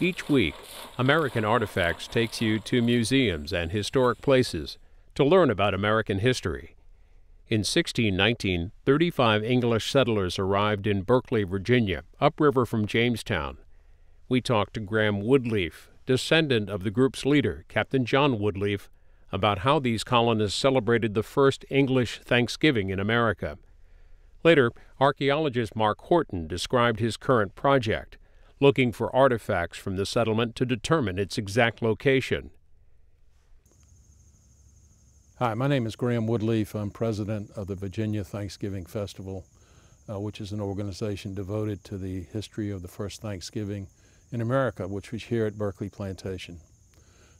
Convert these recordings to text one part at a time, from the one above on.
Each week, American Artifacts takes you to museums and historic places to learn about American history. In 1619, 35 English settlers arrived in Berkeley, Virginia, upriver from Jamestown. We talked to Graham Woodlief, descendant of the group's leader, Captain John Woodlief, about how these colonists celebrated the first English Thanksgiving in America. Later, archaeologist Mark Horton described his current project, looking for artifacts from the settlement to determine its exact location. Hi, my name is Graham Woodlief. I'm president of the Virginia Thanksgiving Festival, which is an organization devoted to the history of the first Thanksgiving in America, which was here at Berkeley Plantation.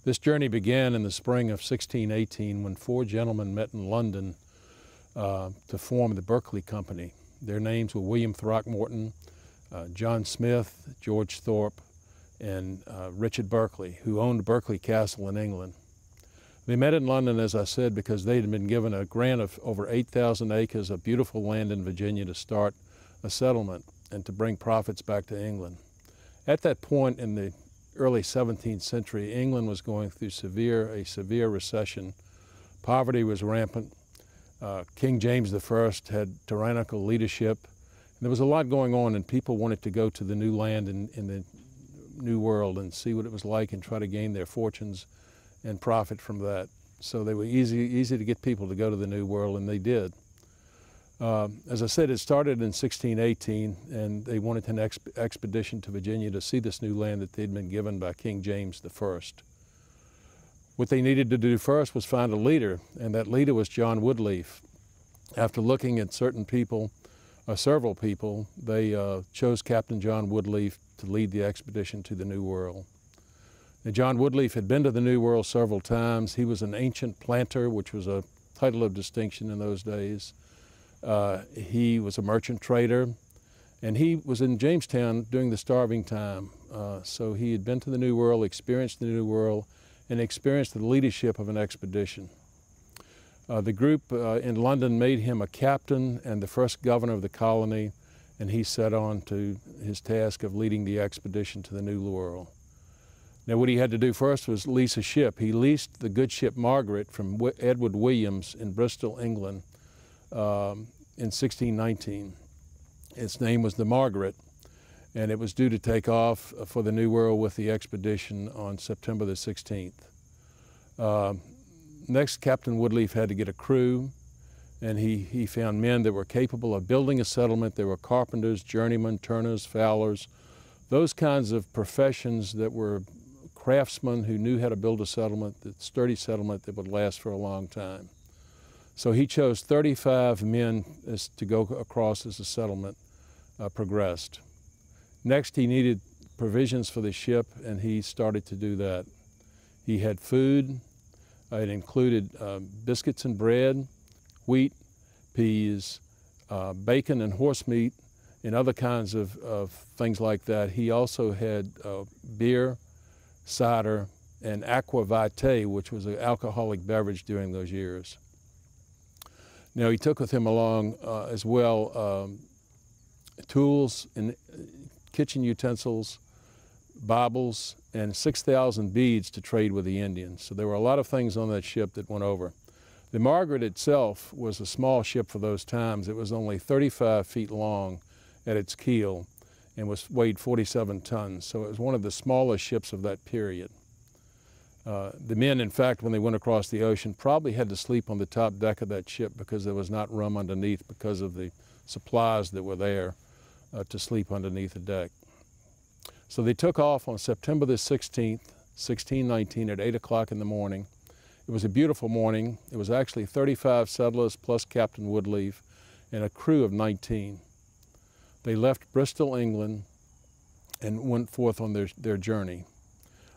This journey began in the spring of 1618 when four gentlemen met in London to form the Berkeley Company. Their names were William Throckmorton, John Smith, George Thorpe, and Richard Berkeley, who owned Berkeley Castle in England. They met in London, as I said, because they had been given a grant of over 8,000 acres of beautiful land in Virginia to start a settlement and to bring profits back to England. At that point in the early 17th century, England was going through a severe recession. Poverty was rampant. King James I had tyrannical leadership. There was a lot going on, and people wanted to go to the new land in the New World and see what it was like and try to gain their fortunes and profit from that. So they were easy to get people to go to the New World, and they did. As I said, it started in 1618, and they wanted an expedition to Virginia to see this new land that they'd been given by King James I. What they needed to do first was find a leader, and that leader was John Woodlief. After looking at certain people, several people, they chose Captain John Woodlief to lead the expedition to the New World. Now, John Woodlief had been to the New World several times. He was an ancient planter, which was a title of distinction in those days. He was a merchant trader, and he was in Jamestown during the starving time. So he had been to the New World, experienced the New World, and experienced the leadership of an expedition. The group in London made him a captain and the first governor of the colony, and he set on to his task of leading the expedition to the New World. Now, what he had to do first was lease a ship. He leased the good ship Margaret from Edward Williams in Bristol, England, in 1619. Its name was the Margaret, and it was due to take off for the New World with the expedition on September the 16th. Next, Captain Woodlief had to get a crew, and he found men that were capable of building a settlement. There were carpenters, journeymen, turners, fowlers, those kinds of professions that were craftsmen who knew how to build a settlement, a sturdy settlement that would last for a long time. So he chose 35 men to go across as the settlement progressed. Next, he needed provisions for the ship, and he started to do that. He had food. It included biscuits and bread, wheat, peas, bacon and horse meat, and other kinds of things like that. He also had beer, cider, and aqua vitae, which was an alcoholic beverage during those years. Now, he took with him along as well tools and kitchen utensils, Bibles, and 6,000 beads to trade with the Indians. So there were a lot of things on that ship that went over. The Margaret itself was a small ship for those times. It was only 35 feet long at its keel and weighed 47 tons. So it was one of the smallest ships of that period. The men, in fact, when they went across the ocean, probably had to sleep on the top deck of that ship because there was not room underneath because of the supplies that were there to sleep underneath the deck. So they took off on September the 16th, 1619 at 8 o'clock in the morning. It was a beautiful morning. It was actually 35 settlers plus Captain Woodlief and a crew of 19. They left Bristol, England, and went forth on their journey.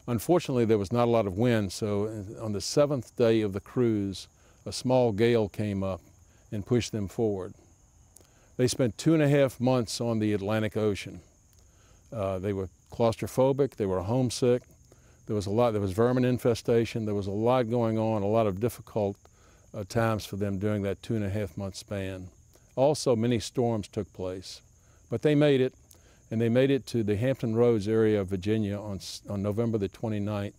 Unfortunately, there was not a lot of wind, so on the 7th day of the cruise, a small gale came up and pushed them forward. They spent 2.5 months on the Atlantic Ocean. They were claustrophobic, they were homesick, there was vermin infestation, there was a lot going on, a lot of difficult times for them during that 2.5 month span. Also, many storms took place, but they made it, and they made it to the Hampton Roads area of Virginia on November the 29th,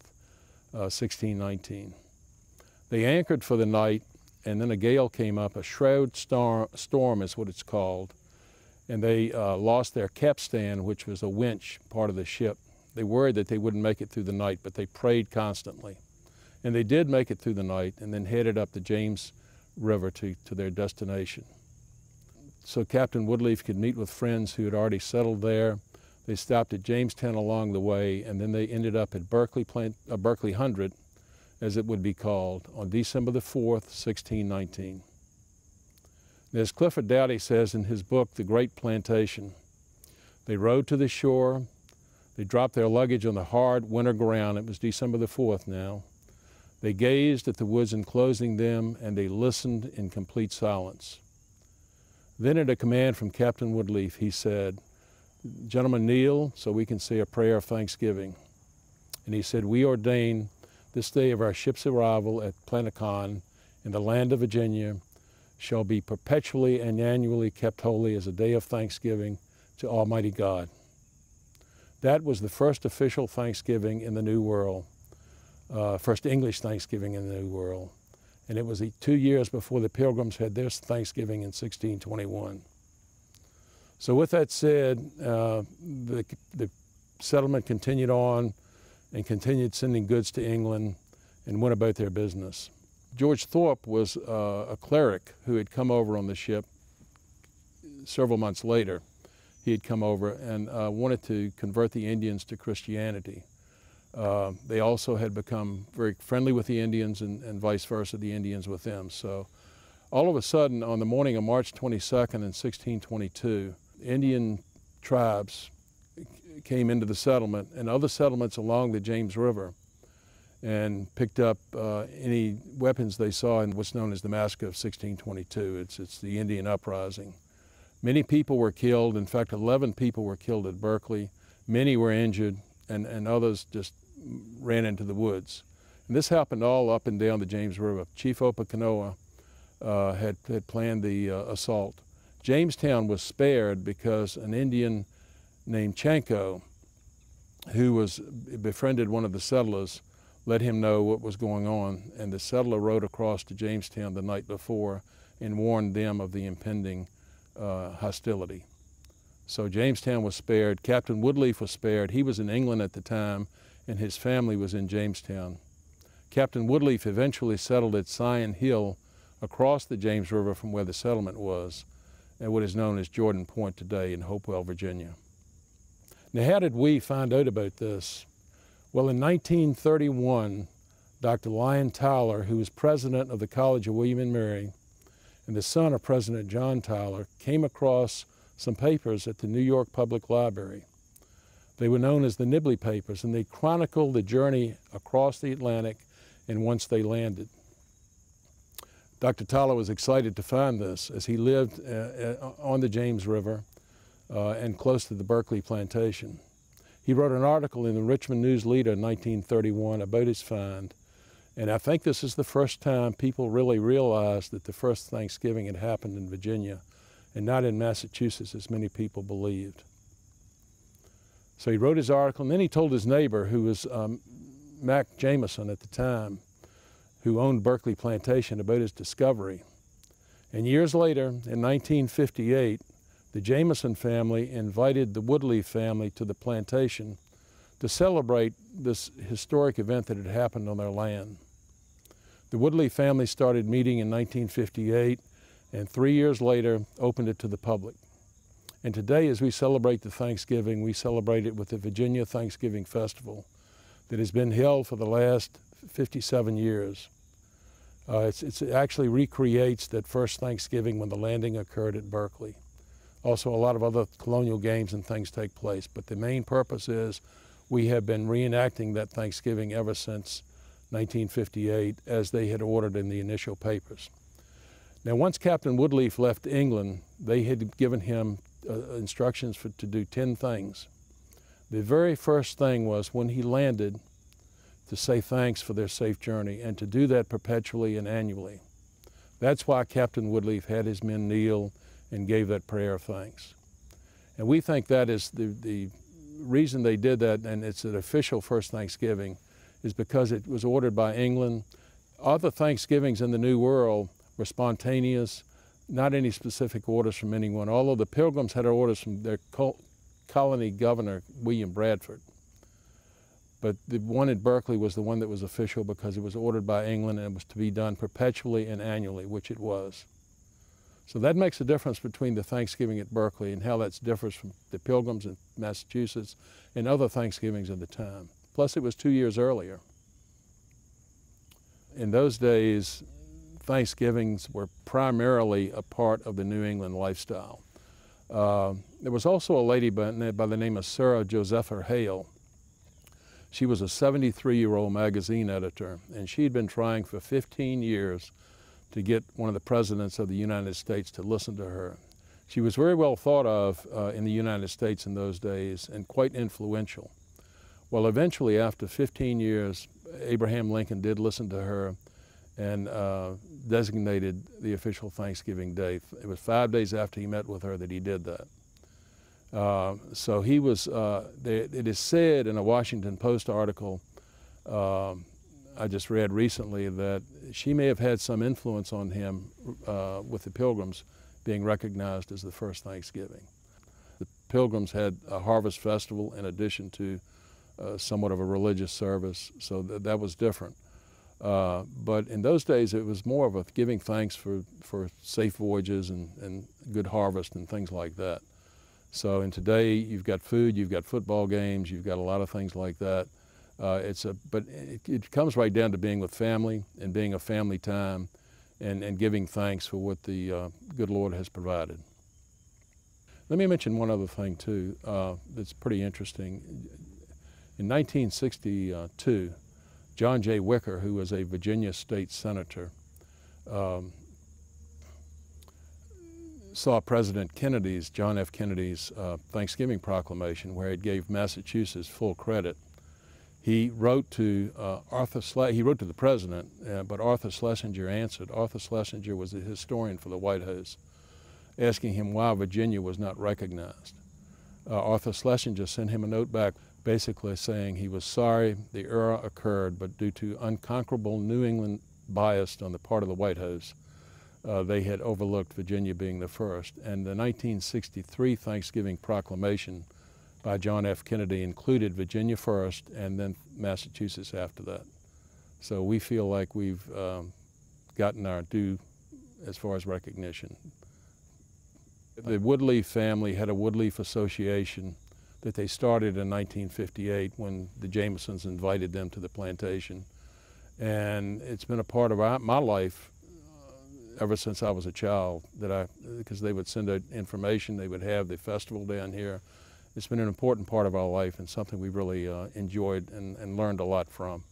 1619. They anchored for the night, and then a gale came up, a shroud storm is what it's called, and they lost their capstan, which was a winch part of the ship. They worried that they wouldn't make it through the night, but they prayed constantly. And they did make it through the night and then headed up the James River to their destination. So Captain Woodlief could meet with friends who had already settled there. They stopped at Jamestown along the way, and then they ended up at Berkeley 100, as it would be called, on December the 4th, 1619. And as Clifford Doughty says in his book, The Great Plantation, they rode to the shore, they dropped their luggage on the hard winter ground. It was December the 4th now. They gazed at the woods enclosing them, and they listened in complete silence. Then at a command from Captain Woodlief, he said, "Gentlemen, kneel so we can say a prayer of thanksgiving." And he said, "We ordain this day of our ship's arrival at Planacon in the land of Virginia shall be perpetually and annually kept holy as a day of thanksgiving to Almighty God." That was the first official Thanksgiving in the New World, first English Thanksgiving in the New World. And it was 2 years before the Pilgrims had their Thanksgiving in 1621. So with that said, the settlement continued on and continued sending goods to England and went about their business. George Thorpe was a cleric who had come over on the ship several months later. He had come over and wanted to convert the Indians to Christianity. They also had become very friendly with the Indians and vice versa, the Indians with them. So all of a sudden, on the morning of March 22nd in 1622, Indian tribes came into the settlement and other settlements along the James River and picked up any weapons they saw in what's known as the Massacre of 1622. It's the Indian uprising. Many people were killed. In fact, 11 people were killed at Berkeley. Many were injured, and others just ran into the woods. And this happened all up and down the James River. Chief Opakanoa had planned the assault. Jamestown was spared because an Indian named Chanko, who befriended one of the settlers, let him know what was going on, and the settler rode across to Jamestown the night before and warned them of the impending hostility. So Jamestown was spared. Captain Woodlief was spared. He was in England at the time, and his family was in Jamestown. Captain Woodlief eventually settled at Sion Hill across the James River from where the settlement was, at what is known as Jordan Point today in Hopewell, Virginia. Now, how did we find out about this? Well, in 1931, Dr. Lyon Tyler, who was president of the College of William and Mary, and the son of President John Tyler, came across some papers at the New York Public Library. They were known as the Nibley Papers, and they chronicled the journey across the Atlantic and once they landed. Dr. Tyler was excited to find this, as he lived on the James River and close to the Berkeley plantation. He wrote an article in the Richmond News Leader in 1931 about his find, and I think this is the first time people really realized that the first Thanksgiving had happened in Virginia and not in Massachusetts, as many people believed. So he wrote his article, and then he told his neighbor, who was Mac Jameson at the time, who owned Berkeley Plantation, about his discovery. And years later, in 1958, the Jameson family invited the Woodlief family to the plantation to celebrate this historic event that had happened on their land. The Woodlief family started meeting in 1958, and 3 years later opened it to the public. And today, as we celebrate the Thanksgiving, we celebrate it with the Virginia Thanksgiving Festival that has been held for the last 57 years. It actually recreates that first Thanksgiving when the landing occurred at Berkeley. Also, a lot of other colonial games and things take place, but the main purpose is we have been reenacting that Thanksgiving ever since 1958, as they had ordered in the initial papers. Now, once Captain Woodlief left England, they had given him instructions to do 10 things. The very first thing was, when he landed, to say thanks for their safe journey, and to do that perpetually and annually. That's why Captain Woodlief had his men kneel and gave that prayer of thanks. And we think that is the reason they did that, and it's an official first Thanksgiving, is because it was ordered by England. Other Thanksgivings in the New World were spontaneous, not any specific orders from anyone, although the Pilgrims had orders from their colony governor, William Bradford. But the one at Berkeley was the one that was official because it was ordered by England and it was to be done perpetually and annually, which it was. So that makes a difference between the Thanksgiving at Berkeley and how that differs from the Pilgrims in Massachusetts and other Thanksgivings of the time. Plus, it was 2 years earlier. In those days, Thanksgivings were primarily a part of the New England lifestyle. There was also a lady by the name of Sarah Josepha Hale. She was a 73-year-old magazine editor, and she'd been trying for 15 years to get one of the presidents of the United States to listen to her. She was very well thought of in the United States in those days and quite influential. Well, eventually, after 15 years, Abraham Lincoln did listen to her and designated the official Thanksgiving day. It was 5 days after he met with her that he did that. So he was, it is said in a Washington Post article I just read recently that she may have had some influence on him with the Pilgrims being recognized as the first Thanksgiving. The Pilgrims had a harvest festival in addition to somewhat of a religious service, so that was different. But in those days it was more of a giving thanks for safe voyages and good harvest and things like that. So in today you've got food, you've got football games, you've got a lot of things like that. But it comes right down to being with family and being a family time and giving thanks for what the good Lord has provided. Let me mention one other thing too that's pretty interesting. In 1962, John J. Wicker, who was a Virginia state senator, saw President Kennedy's, John F. Kennedy's Thanksgiving proclamation where it gave Massachusetts full credit. He wrote to he wrote to the president, but Arthur Schlesinger answered. Arthur Schlesinger was a historian for the White House, asking him why Virginia was not recognized. Arthur Schlesinger sent him a note back basically saying he was sorry the error occurred, but due to unconquerable New England bias on the part of the White House, they had overlooked Virginia being the first. And the 1963 Thanksgiving proclamation by John F. Kennedy included Virginia first and then Massachusetts after that. So we feel like we've gotten our due as far as recognition. The Woodlief family had a Woodlief Association that they started in 1958 when the Jamesons invited them to the plantation. And it's been a part of my life ever since I was a child, because they would send out information, they would have the festival down here. It's been an important part of our life and something we've really enjoyed and learned a lot from.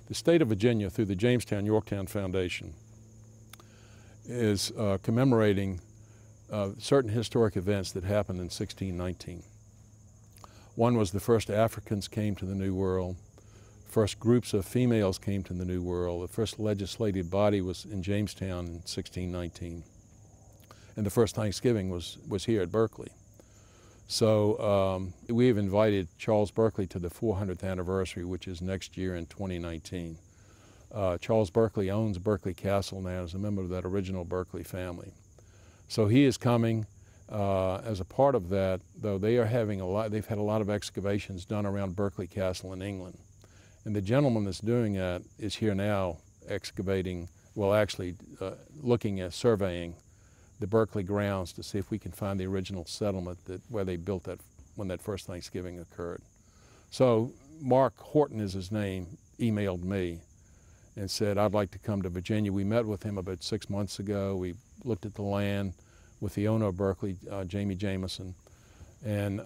The state of Virginia, through the Jamestown-Yorktown Foundation, is commemorating certain historic events that happened in 1619. One was the first Africans came to the New World. First groups of females came to the New World. The first legislative body was in Jamestown in 1619. And the first Thanksgiving was here at Berkeley. So we have invited Charles Berkeley to the 400th anniversary, which is next year in 2019. Charles Berkeley owns Berkeley Castle now as a member of that original Berkeley family. So he is coming. As a part of that, though, they've had a lot of excavations done around Berkeley Castle in England. And the gentleman that's doing that is here now excavating, well actually looking at surveying the Berkeley grounds to see if we can find the original settlement where they built that when that first Thanksgiving occurred. So Mark Horton is his name, emailed me and said, I'd like to come to Virginia. We met with him about 6 months ago. We looked at the land with the owner of Berkeley, Jamie Jameson. And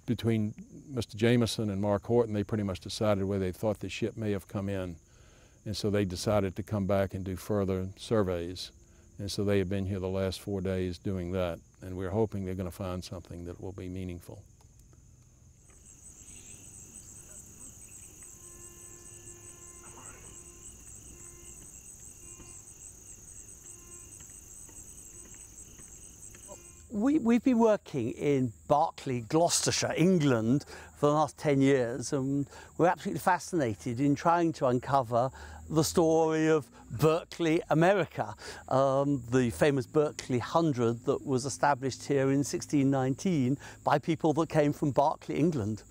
between Mr. Jameson and Mark Horton, they pretty much decided where they thought the ship may have come in. And so they decided to come back and do further surveys. And so they have been here the last 4 days doing that. And we're hoping they're going to find something that will be meaningful. We've been working in Berkeley, Gloucestershire, England for the last 10 years, and we're absolutely fascinated in trying to uncover the story of Berkeley, America, the famous Berkeley 100 that was established here in 1619 by people that came from Berkeley, England.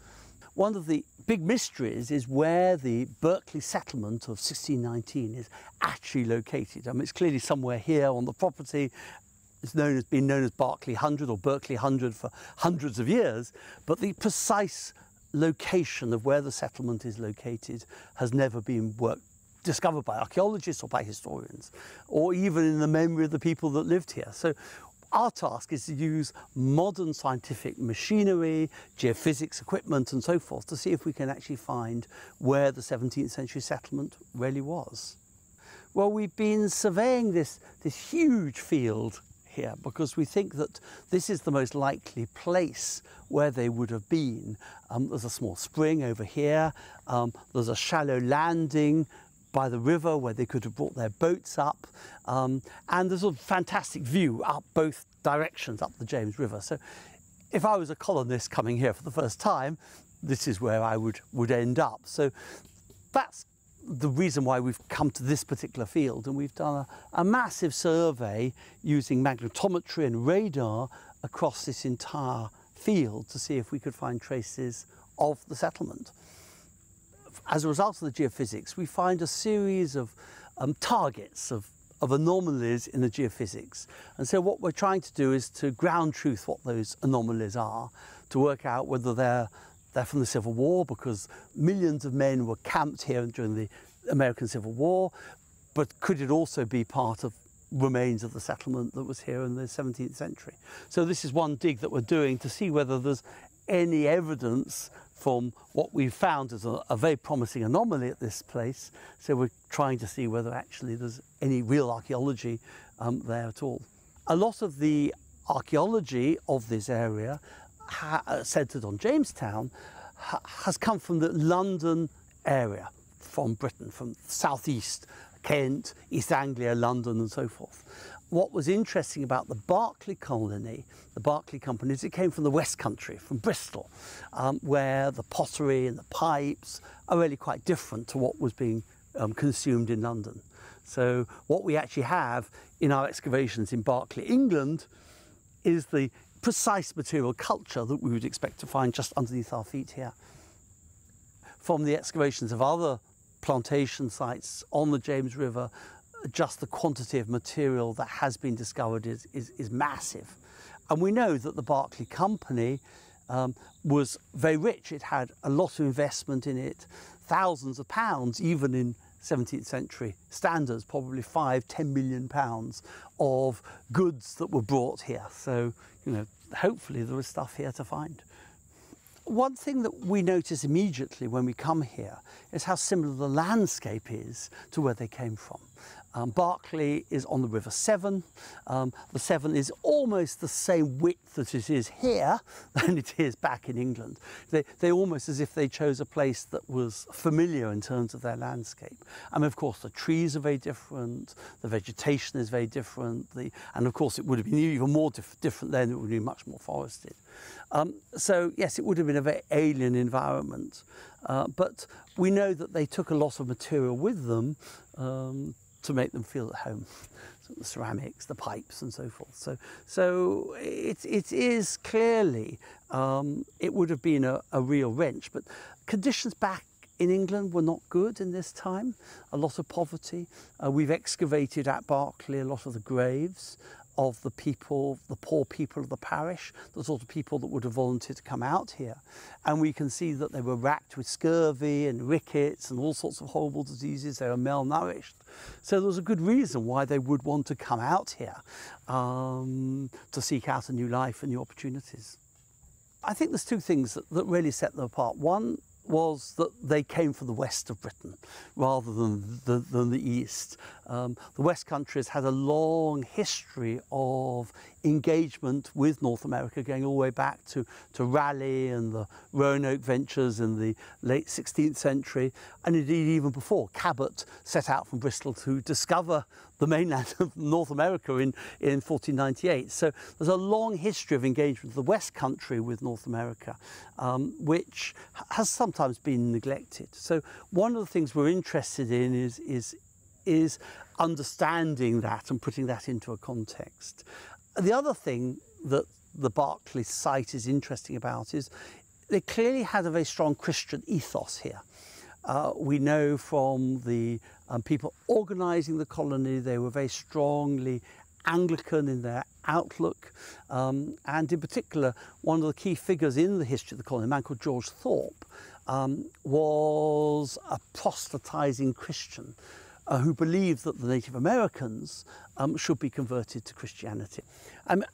One of the big mysteries is where the Berkeley settlement of 1619 is actually located. I mean, it's clearly somewhere here on the property. It's been known as Berkeley 100 or Berkeley 100 for hundreds of years, but the precise location of where the settlement is located has never been discovered by archaeologists or by historians, or even in the memory of the people that lived here. So our task is to use modern scientific machinery, geophysics equipment and so forth to see if we can actually find where the 17th century settlement really was. Well, we've been surveying this huge field here because we think that this is the most likely place where they would have been. There's a small spring over here, there's a shallow landing by the river where they could have brought their boats up, and there's a fantastic view up both directions up the James River. So if I was a colonist coming here for the first time, this is where I would end up. So that's the reason why we've come to this particular field, and we've done a massive survey using magnetometry and radar across this entire field to see if we could find traces of the settlement. As a result of the geophysics, we find a series of targets of anomalies in the geophysics. And so what we're trying to do is to ground truth what those anomalies are, to work out whether they're from the Civil War, because millions of men were camped here during the American Civil War, but could it also be part of remains of the settlement that was here in the 17th century? So this is one dig that we're doing to see whether there's any evidence from what we've found as a very promising anomaly at this place. So we're trying to see whether actually there's any real archaeology there at all. A lot of the archaeology of this area centred on Jamestown has come from the London area, from Britain, from southeast, Kent, East Anglia, London and so forth. What was interesting about the Berkeley colony, the Berkeley company, is it came from the West Country, from Bristol, where the pottery and the pipes are really quite different to what was being consumed in London. So what we actually have in our excavations in Berkeley, England, is the precise material culture that we would expect to find just underneath our feet here. From the excavations of other plantation sites on the James River, just the quantity of material that has been discovered is massive. And we know that the Berkeley company was very rich. It had a lot of investment in it, thousands of pounds, even in 17th century standards, probably £5–10 million of goods that were brought here. So, you know, hopefully there is stuff here to find. One thing that we notice immediately when we come here is how similar the landscape is to where they came from. Berkeley is on the River Severn. The Severn is almost the same width that it is here than it is back in England. They almost as if they chose a place that was familiar in terms of their landscape. And of course the trees are very different, the vegetation is very different, and of course it would have been even more different then, it would be much more forested. So yes, it would have been a very alien environment, but we know that they took a lot of material with them to make them feel at home. So the ceramics, the pipes and so forth. So it is clearly, it would have been a real wrench, but conditions back in England were not good in this time. A lot of poverty. We've excavated at Berkeley a lot of the graves of the people, the poor people of the parish, the sort of people that would have volunteered to come out here. And we can see that they were racked with scurvy and rickets and all sorts of horrible diseases. They were malnourished. So there was a good reason why they would want to come out here to seek out a new life and new opportunities. I think there's two things that really set them apart. One was that they came from the west of Britain rather than the east. The West Country has had a long history of engagement with North America, going all the way back to Raleigh and the Roanoke ventures in the late 16th century, and indeed even before. Cabot set out from Bristol to discover the mainland of North America in 1498. So there's a long history of engagement of the West Country with North America, which has sometimes been neglected. So one of the things we're interested in is understanding that and putting that into a context. The other thing that the Berkeley site is interesting about is they clearly had a very strong Christian ethos here. We know from the people organising the colony, they were very strongly Anglican in their outlook, and in particular, one of the key figures in the history of the colony, a man called George Thorpe, was a proselytising Christian who believed that the Native Americans should be converted to Christianity.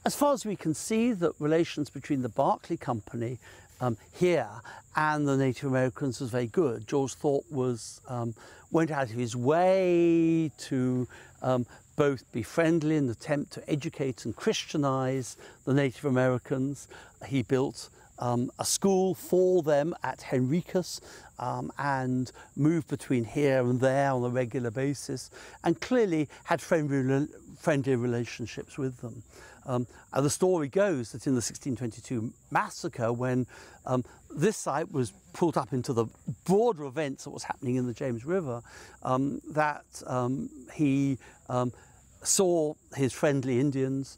As far as we can see, that relations between the Berkeley Company here and the Native Americans was very good. George Thorpe went out of his way to both be friendly and attempt to educate and Christianize the Native Americans. He built a school for them at Henricus and moved between here and there on a regular basis, and clearly had friendly relationships with them. And the story goes that in the 1622 massacre, when this site was pulled up into the broader events that was happening in the James River, he saw his friendly Indians.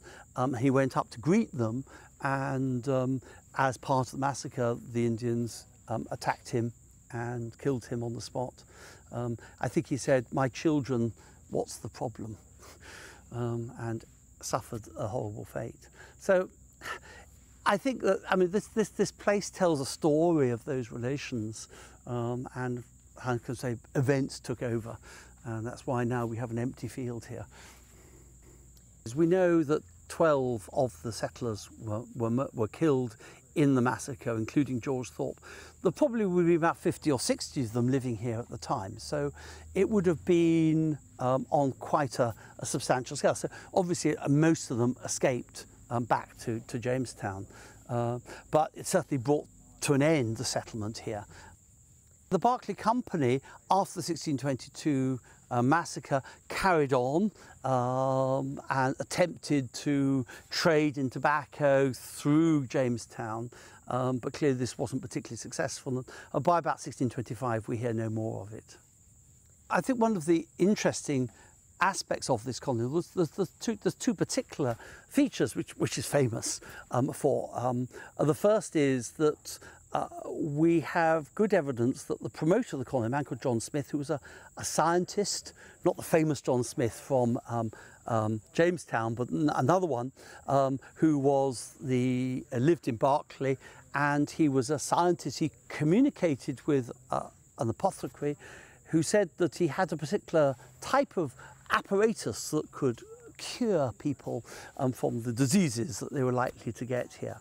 He went up to greet them, and as part of the massacre, the Indians attacked him and killed him on the spot. I think he said, "My children, what's the problem?" and suffered a horrible fate. So I think that, this place tells a story of those relations, and I can say events took over, and that's why now we have an empty field here. We know that 12 of the settlers were killed in the massacre, including George Thorpe. There probably would be about 50 or 60 of them living here at the time, so it would have been on quite a substantial scale. So obviously most of them escaped back to Jamestown, but it certainly brought to an end the settlement here. The Berkeley Company, after the 1622 massacre, carried on and attempted to trade in tobacco through Jamestown, but clearly this wasn't particularly successful, and by about 1625 we hear no more of it. I think one of the interesting aspects of this colony was there's two particular features which is famous for. The first is that we have good evidence that the promoter of the colony, a man called John Smith, who was a scientist, not the famous John Smith from Jamestown, but another one, who lived in Berkeley, and he was a scientist. He communicated with an apothecary who said that he had a particular type of apparatus that could cure people from the diseases that they were likely to get here.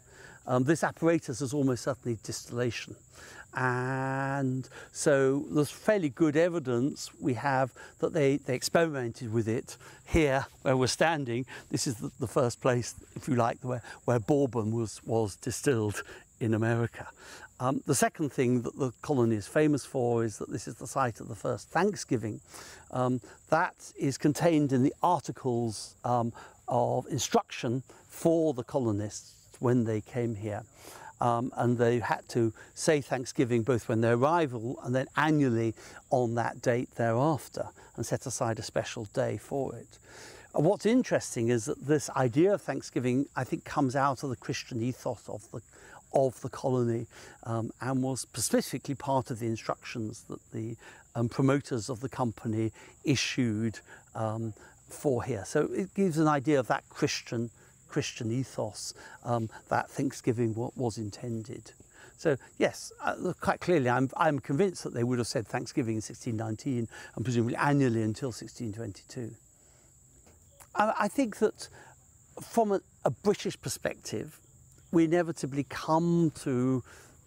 This apparatus is almost certainly distillation, and so there's fairly good evidence we have that they experimented with it here where we're standing. This is the first place, if you like, where bourbon was distilled in America. The second thing that the colony is famous for is that this is the site of the first Thanksgiving. That is contained in the articles of instruction for the colonists when they came here, and they had to say Thanksgiving both when they arrival and then annually on that date thereafter, and set aside a special day for it. What's interesting is that this idea of Thanksgiving, I think, comes out of the Christian ethos of the colony, and was specifically part of the instructions that the promoters of the company issued for here. So it gives an idea of that Christian ethos that Thanksgiving was intended. So yes, quite clearly I'm convinced that they would have said Thanksgiving in 1619 and presumably annually until 1622. I think that from a British perspective, we inevitably come to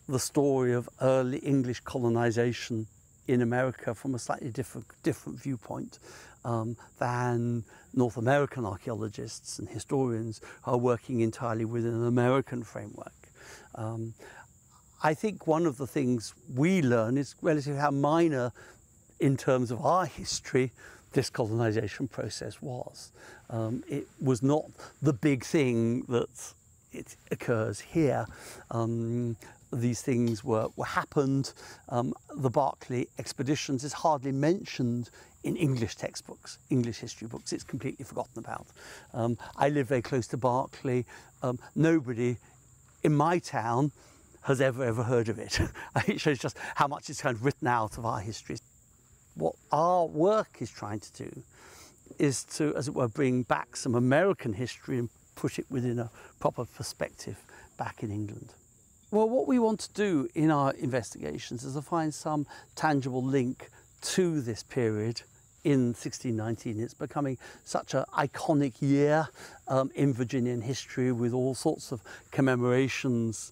the story of early English colonisation in America from a slightly different viewpoint than North American archaeologists and historians who are working entirely within an American framework. I think one of the things we learn is relatively how minor in terms of our history this colonization process was. It was not the big thing that it occurs here. These things were happened. The Berkeley expeditions is hardly mentioned in English textbooks, English history books. It's completely forgotten about. I live very close to Berkeley. Nobody in my town has ever heard of it. It shows just how much it's kind of written out of our history. What our work is trying to do is to, as it were, bring back some American history and put it within a proper perspective back in England. Well, what we want to do in our investigations is to find some tangible link to this period in 1619. It's becoming such an iconic year in Virginian history, with all sorts of commemorations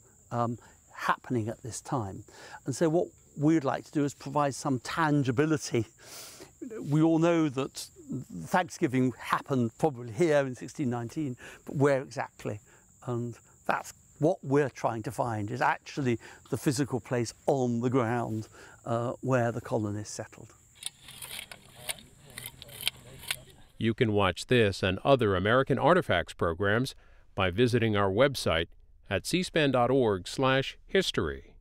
happening at this time. And so what we'd like to do is provide some tangibility. We all know that Thanksgiving happened probably here in 1619, but where exactly? And that's what we're trying to find, is actually the physical place on the ground where the colonists settled. You can watch this and other American Artifacts programs by visiting our website at cspan.org/history.